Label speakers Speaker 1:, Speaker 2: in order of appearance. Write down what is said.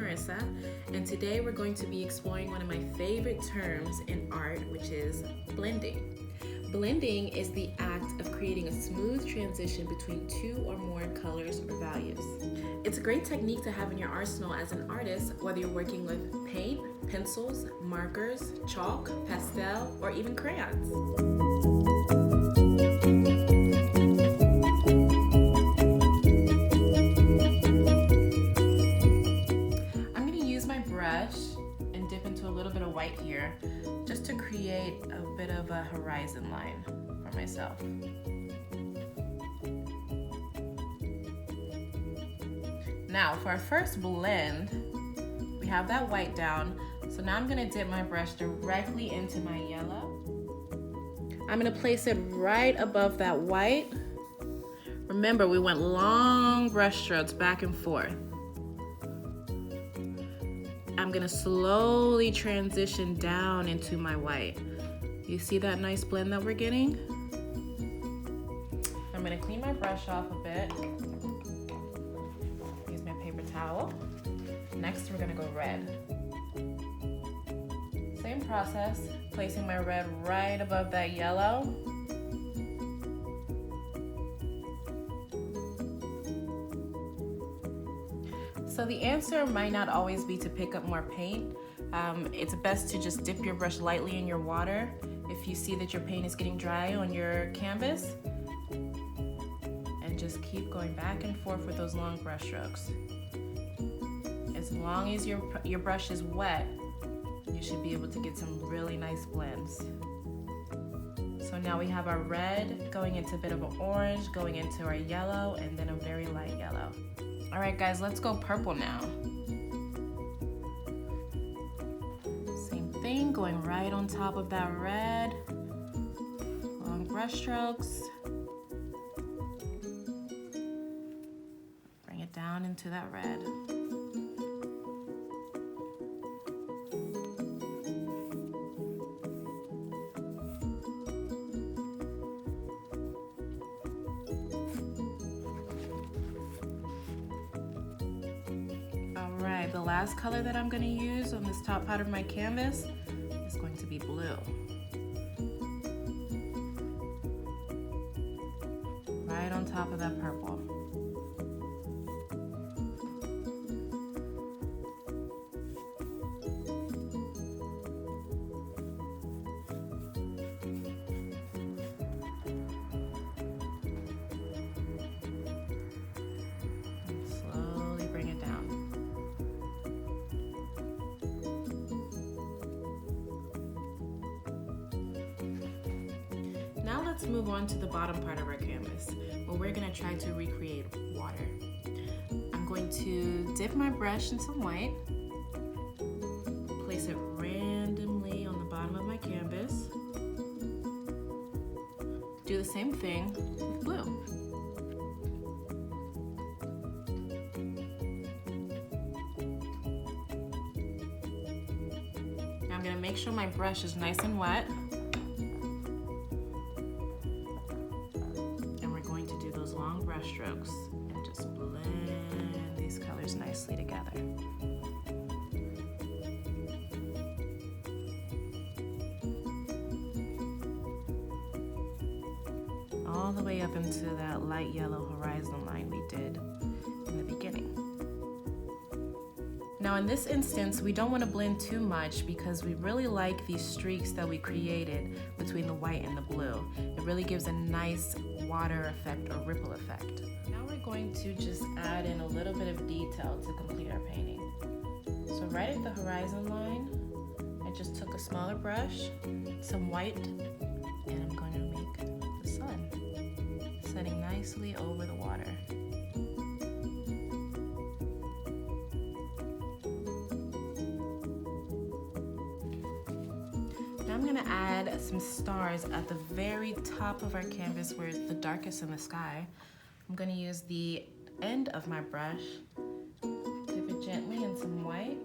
Speaker 1: Marissa, and today we're going to be exploring one of my favorite terms in art, which is blending. Blending is the act of creating a smooth transition between two or more colors or values. It's a great technique to have in your arsenal as an artist, whether you're working with paint, pencils, markers, chalk, pastel, or even crayons. And dip into a little bit of white here just to create a bit of a horizon line for myself. Now for our first blend, we have that white down, so now I'm going to dip my brush directly into my yellow. I'm going to place it right above that white. Remember, we went long brush strokes back and forth. I'm gonna slowly transition down into my white. You see that nice blend that we're getting? I'm gonna clean my brush off a bit. Use my paper towel. Next, we're gonna go red. Same process, placing my red right above that yellow. So the answer might not always be to pick up more paint. It's best to just dip your brush lightly in your water if you see that your paint is getting dry on your canvas. And just keep going back and forth with those long brush strokes. As long as your brush is wet, you should be able to get some really nice blends. So now we have our red going into a bit of an orange, going into our yellow, and then a very light yellow. All right, guys, let's go purple now. Same thing, going right on top of that red. Long brush strokes. Bring it down into that red. The last color that I'm going to use on this top part of my canvas is going to be blue. Right on top of that purple. Slowly bring it down. Now let's move on to the bottom part of our canvas, where we're going to try to recreate water. I'm going to dip my brush in some white, place it randomly on the bottom of my canvas. Do the same thing with blue. Now I'm going to make sure my brush is nice and wet. Long brush strokes and just blend these colors nicely together. All the way up into that light yellow horizon line we did in the beginning. Now in this instance, we don't want to blend too much because we really like these streaks that we created between the white and the blue. It really gives a nice water effect or ripple effect. Now we're going to just add in a little bit of detail to complete our painting. So right at the horizon line, I just took a smaller brush, some white, and I'm going to make the sun setting nicely over the water. Now I'm going to add some stars at the very top of our canvas where it's the darkest in the sky. I'm going to use the end of my brush, dip it gently in some white,